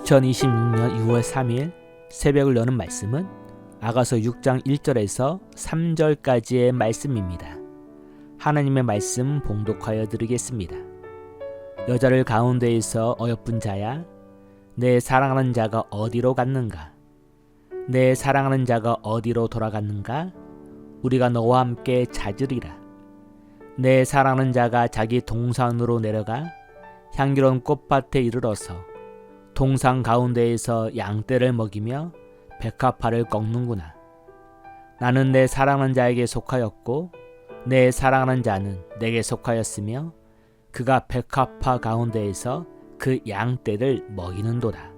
2026년 6월 3일 새벽을 여는 말씀은 아가서 6장 1절에서 3절까지의 말씀입니다. 하나님의 말씀 봉독하여 드리겠습니다. 여자를 가운데에서 어여쁜 자야, 내 사랑하는 자가 어디로 갔는가? 내 사랑하는 자가 어디로 돌아갔는가? 우리가 너와 함께 찾으리라. 내 사랑하는 자가 자기 동산으로 내려가 향기로운 꽃밭에 이르러서 동산 가운데에서 양떼를 먹이며 백합화를 꺾는구나. 나는 내 사랑하는 자에게 속하였고 내 사랑하는 자는 내게 속하였으며 그가 백합화 가운데에서 그 양떼를 먹이는도다.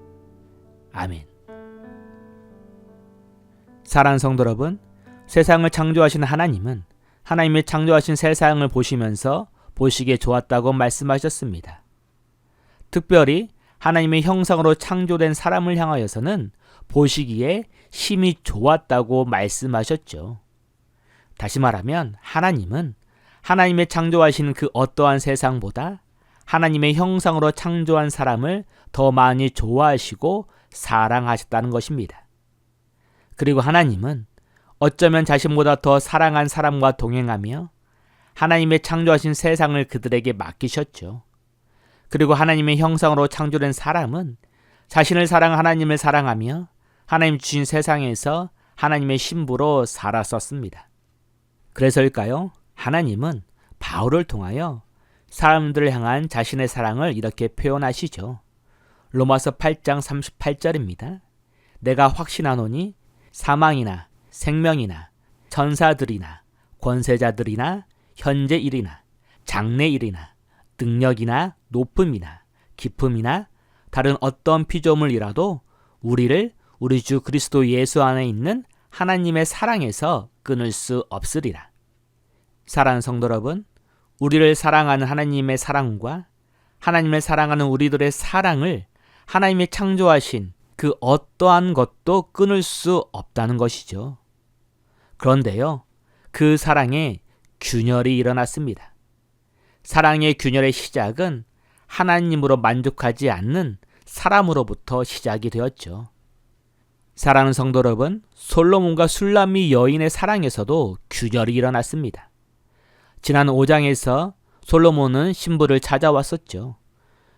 아멘. 사랑하는 성도 여러분, 세상을 창조하신 하나님은 하나님의 창조하신 세상을 보시면서 보시기에 좋았다고 말씀하셨습니다. 특별히 하나님의 형상으로 창조된 사람을 향하여서는 보시기에 심히 좋았다고 말씀하셨죠. 다시 말하면 하나님은 하나님의 창조하신 그 어떠한 세상보다 하나님의 형상으로 창조한 사람을 더 많이 좋아하시고 사랑하셨다는 것입니다. 그리고 하나님은 어쩌면 자신보다 더 사랑한 사람과 동행하며 하나님의 창조하신 세상을 그들에게 맡기셨죠. 그리고 하나님의 형상으로 창조된 사람은 자신을 사랑한 하나님을 사랑하며 하나님 주신 세상에서 하나님의 신부로 살았었습니다. 그래서일까요? 하나님은 바울을 통하여 사람들을 향한 자신의 사랑을 이렇게 표현하시죠. 로마서 8장 38절입니다. 내가 확신하노니 사망이나 생명이나 천사들이나 권세자들이나 현재 일이나 장래 일이나 능력이나 높음이나 깊음이나 다른 어떤 피조물이라도 우리를 우리 주 그리스도 예수 안에 있는 하나님의 사랑에서 끊을 수 없으리라. 사랑하는 성도 여러분, 우리를 사랑하는 하나님의 사랑과 하나님을 사랑하는 우리들의 사랑을 하나님이 창조하신 그 어떠한 것도 끊을 수 없다는 것이죠. 그런데요, 그 사랑에 균열이 일어났습니다. 사랑의 균열의 시작은 하나님으로 만족하지 않는 사람으로부터 시작이 되었죠. 사랑하는 성도 여러분, 솔로몬과 술람미 여인의 사랑에서도 균열이 일어났습니다. 지난 5장에서 솔로몬은 신부를 찾아왔었죠.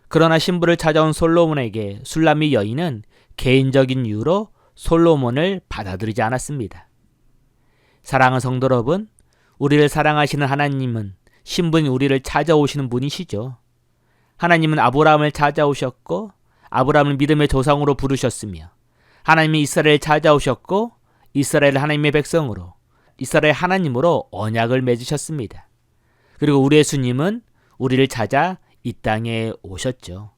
그러나 신부를 찾아온 솔로몬에게 술람미 여인은 개인적인 이유로 솔로몬을 받아들이지 않았습니다. 사랑하는 성도 여러분, 우리를 사랑하시는 하나님은 신부인 우리를 찾아오시는 분이시죠. 하나님은 아브라함을 찾아오셨고 아브라함을 믿음의 조상으로 부르셨으며 하나님이 이스라엘을 찾아오셨고 이스라엘을 하나님의 백성으로 이스라엘 하나님으로 언약을 맺으셨습니다. 그리고 우리 예수님은 우리를 찾아 이 땅에 오셨죠.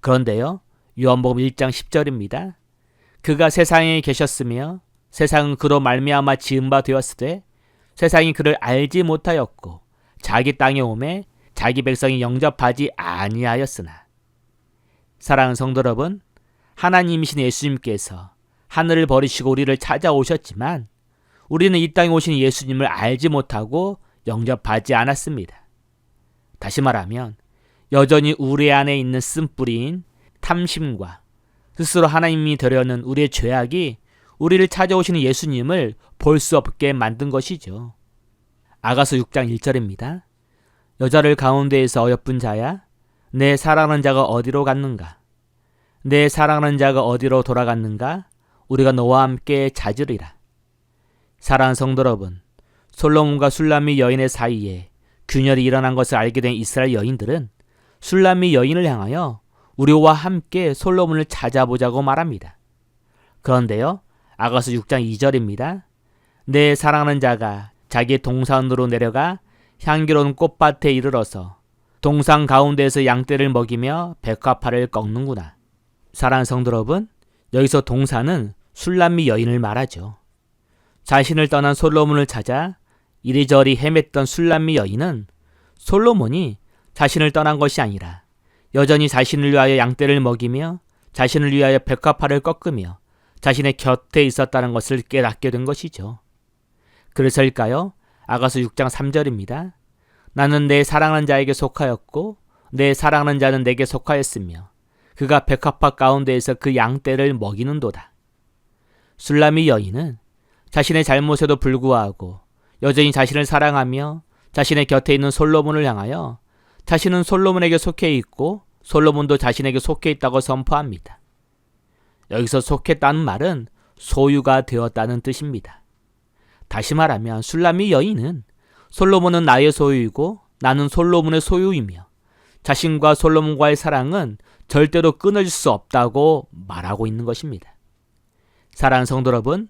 그런데요, 요한복음 1장 10절입니다. 그가 세상에 계셨으며 세상은 그로 말미암아 지은 바 되었으되 세상이 그를 알지 못하였고 자기 땅에 오매 자기 백성이 영접하지 아니하였으나. 사랑하는 성도 여러분, 하나님이신 예수님께서 하늘을 버리시고 우리를 찾아오셨지만 우리는 이 땅에 오신 예수님을 알지 못하고 영접하지 않았습니다. 다시 말하면 여전히 우리 안에 있는 쓴뿌리인 탐심과 스스로 하나님이 되려는 우리의 죄악이 우리를 찾아오시는 예수님을 볼 수 없게 만든 것이죠. 아가서 6장 1절입니다. 여자를 가운데에서 어여쁜 자야, 내 사랑하는 자가 어디로 갔는가? 내 사랑하는 자가 어디로 돌아갔는가? 우리가 너와 함께 찾으리라. 사랑하는 성도 여러분, 솔로몬과 술람미 여인의 사이에 균열이 일어난 것을 알게 된 이스라엘 여인들은 술람미 여인을 향하여 우리와 함께 솔로몬을 찾아보자고 말합니다. 그런데요, 아가서 6장 2절입니다. 내 사랑하는 자가 자기 동산으로 내려가 향기로운 꽃밭에 이르러서 동산 가운데에서 양떼를 먹이며 백합화를 꺾는구나. 사랑하는 성도 여러분, 여기서 동산은 술람미 여인을 말하죠. 자신을 떠난 솔로몬을 찾아 이리저리 헤맸던 술람미 여인은 솔로몬이 자신을 떠난 것이 아니라 여전히 자신을 위하여 양떼를 먹이며 자신을 위하여 백합화를 꺾으며 자신의 곁에 있었다는 것을 깨닫게 된 것이죠. 그래서일까요? 아가서 6장 3절입니다. 나는 내 사랑하는 자에게 속하였고 내 사랑하는 자는 내게 속하였으며 그가 백합화 가운데에서 그 양떼를 먹이는도다. 술람이 여인은 자신의 잘못에도 불구하고 여전히 자신을 사랑하며 자신의 곁에 있는 솔로몬을 향하여 자신은 솔로몬에게 속해 있고 솔로몬도 자신에게 속해 있다고 선포합니다. 여기서 속했다는 말은 소유가 되었다는 뜻입니다. 다시 말하면 술람이 여인은 솔로몬은 나의 소유이고 나는 솔로몬의 소유이며 자신과 솔로몬과의 사랑은 절대로 끊어질 수 없다고 말하고 있는 것입니다. 사랑하는 성도 여러분,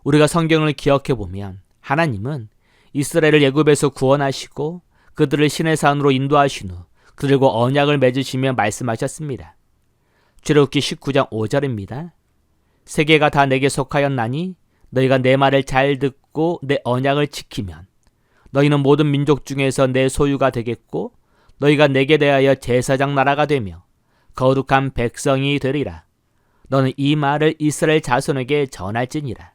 우리가 성경을 기억해 보면 하나님은 이스라엘을 애굽에서 구원하시고 그들을 신의 산으로 인도하신 후 그들과 언약을 맺으시며 말씀하셨습니다. 출애굽기 19장 5절입니다. 세계가 다 내게 속하였나니 너희가 내 말을 잘 듣고 내 언약을 지키면 너희는 모든 민족 중에서 내 소유가 되겠고 너희가 내게 대하여 제사장 나라가 되며 거룩한 백성이 되리라. 너는 이 말을 이스라엘 자손에게 전할지니라.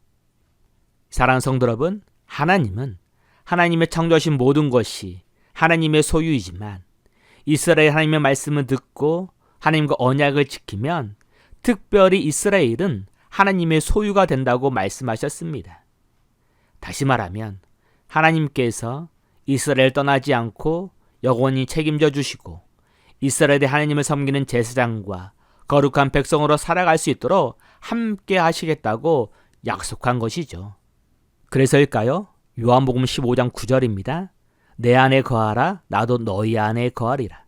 사랑하는 성도 여러분, 하나님은 하나님의 창조하신 모든 것이 하나님의 소유이지만 이스라엘 하나님의 말씀을 듣고 하나님과 언약을 지키면 특별히 이스라엘은 하나님의 소유가 된다고 말씀하셨습니다. 다시 말하면 하나님께서 이스라엘 떠나지 않고 영원히 책임져 주시고 이스라엘의 하나님을 섬기는 제사장과 거룩한 백성으로 살아갈 수 있도록 함께 하시겠다고 약속한 것이죠. 그래서일까요? 요한복음 15장 9절입니다. 내 안에 거하라 나도 너희 안에 거하리라.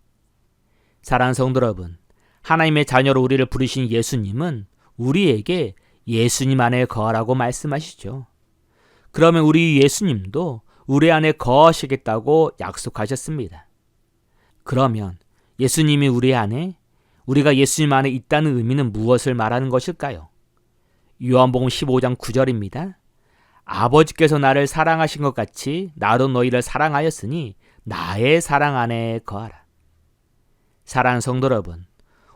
사랑하는 성도 여러분, 하나님의 자녀로 우리를 부르신 예수님은 우리에게 예수님 안에 거하라고 말씀하시죠. 그러면 우리 예수님도 우리 안에 거하시겠다고 약속하셨습니다. 그러면 예수님이 우리 안에, 우리가 예수님 안에 있다는 의미는 무엇을 말하는 것일까요? 요한복음 15장 9절입니다. 아버지께서 나를 사랑하신 것 같이 나도 너희를 사랑하였으니 나의 사랑 안에 거하라. 사랑하는 성도 여러분,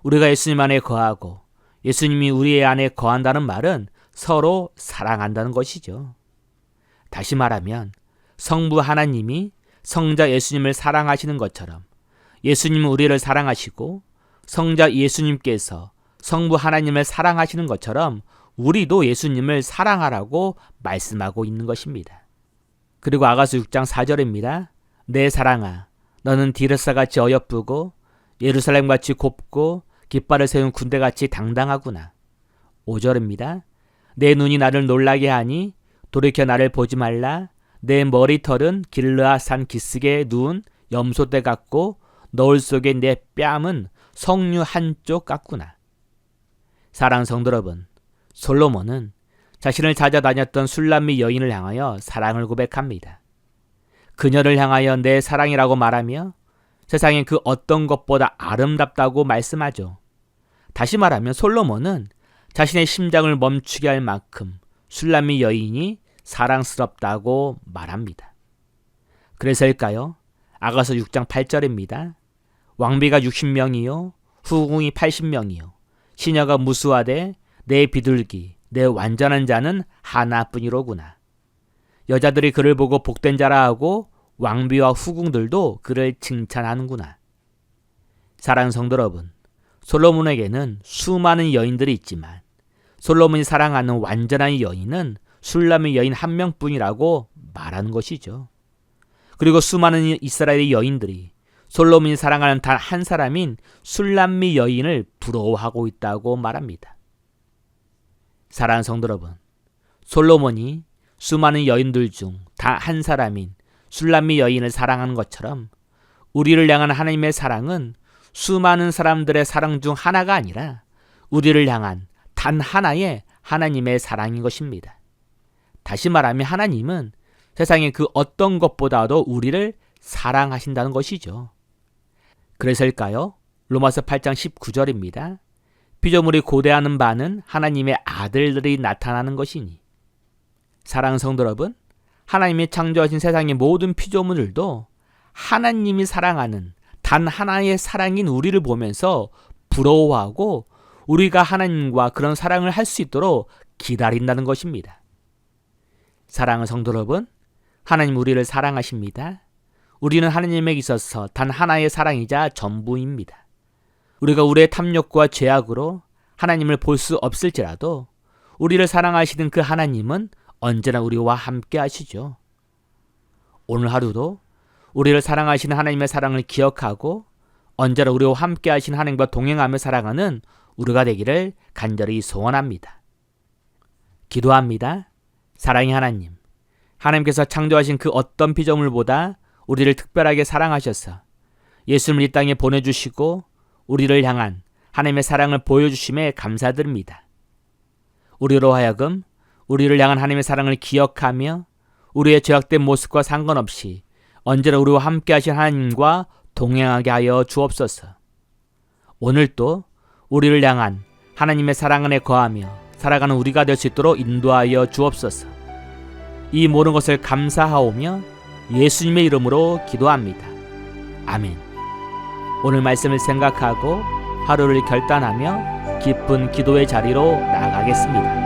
우리가 예수님 안에 거하고 예수님이 우리 안에 거한다는 말은 서로 사랑한다는 것이죠. 다시 말하면 성부 하나님이 성자 예수님을 사랑하시는 것처럼 예수님은 우리를 사랑하시고 성자 예수님께서 성부 하나님을 사랑하시는 것처럼 우리도 예수님을 사랑하라고 말씀하고 있는 것입니다. 그리고 아가서 6장 4절입니다. 내 사랑아, 너는 디르사같이 어여쁘고 예루살렘같이 곱고 깃발을 세운 군대같이 당당하구나. 5절입니다. 내 눈이 나를 놀라게 하니 돌이켜 나를 보지 말라. 내 머리털은 길르앗 산 기슭에 누운 염소떼 같고 너울 속에 내 뺨은 석류 한쪽 같구나. 사랑하는 성도 여러분, 솔로몬은 자신을 찾아다녔던 술람미 여인을 향하여 사랑을 고백합니다. 그녀를 향하여 내 사랑이라고 말하며 세상에 그 어떤 것보다 아름답다고 말씀하죠. 다시 말하면 솔로몬은 자신의 심장을 멈추게 할 만큼 술람미 여인이 사랑스럽다고 말합니다. 그래서일까요? 아가서 6장 8절입니다. 왕비가 60명이요 후궁이 80명이요 시녀가 무수하되 내 비둘기 내 완전한 자는 하나뿐이로구나. 여자들이 그를 보고 복된 자라 하고 왕비와 후궁들도 그를 칭찬하는구나. 사랑하는 성도 여러분, 솔로몬에게는 수많은 여인들이 있지만 솔로몬이 사랑하는 완전한 여인은 술람미 여인 한 명뿐이라고 말하는 것이죠. 그리고 수많은 이스라엘의 여인들이 솔로몬이 사랑하는 단 한 사람인 술람미 여인을 부러워하고 있다고 말합니다. 사랑하는 성도 여러분, 솔로몬이 수많은 여인들 중 단 한 사람인 술람미 여인을 사랑하는 것처럼 우리를 향한 하나님의 사랑은 수많은 사람들의 사랑 중 하나가 아니라 우리를 향한 단 하나의 하나님의 사랑인 것입니다. 다시 말하면 하나님은 세상의 그 어떤 것보다도 우리를 사랑하신다는 것이죠. 그래서일까요? 로마서 8장 19절입니다. 피조물이 고대하는 바는 하나님의 아들들이 나타나는 것이니. 사랑하는 성도 여러분, 하나님이 창조하신 세상의 모든 피조물들도 하나님이 사랑하는 단 하나의 사랑인 우리를 보면서 부러워하고 우리가 하나님과 그런 사랑을 할 수 있도록 기다린다는 것입니다. 사랑하는 성도 여러분, 하나님 우리를 사랑하십니다. 우리는 하나님에게 있어서 단 하나의 사랑이자 전부입니다. 우리가 우리의 탐욕과 죄악으로 하나님을 볼 수 없을지라도 우리를 사랑하시는 그 하나님은 언제나 우리와 함께 하시죠. 오늘 하루도 우리를 사랑하시는 하나님의 사랑을 기억하고 언제나 우리와 함께 하시는 하나님과 동행하며 살아가는 우리가 되기를 간절히 소원합니다. 기도합니다. 사랑의 하나님, 하나님께서 창조하신 그 어떤 피조물보다 우리를 특별하게 사랑하셔서 예수님을 이 땅에 보내주시고 우리를 향한 하나님의 사랑을 보여주심에 감사드립니다. 우리로 하여금 우리를 향한 하나님의 사랑을 기억하며 우리의 죄악된 모습과 상관없이 언제나 우리와 함께 하신 하나님과 동행하게 하여 주옵소서. 오늘 또 우리를 향한 하나님의 사랑 안에 거하며 살아가는 우리가 될 수 있도록 인도하여 주옵소서. 이 모든 것을 감사하오며 예수님의 이름으로 기도합니다. 아멘. 오늘 말씀을 생각하고 하루를 결단하며 기쁜 기도의 자리로 나아가겠습니다.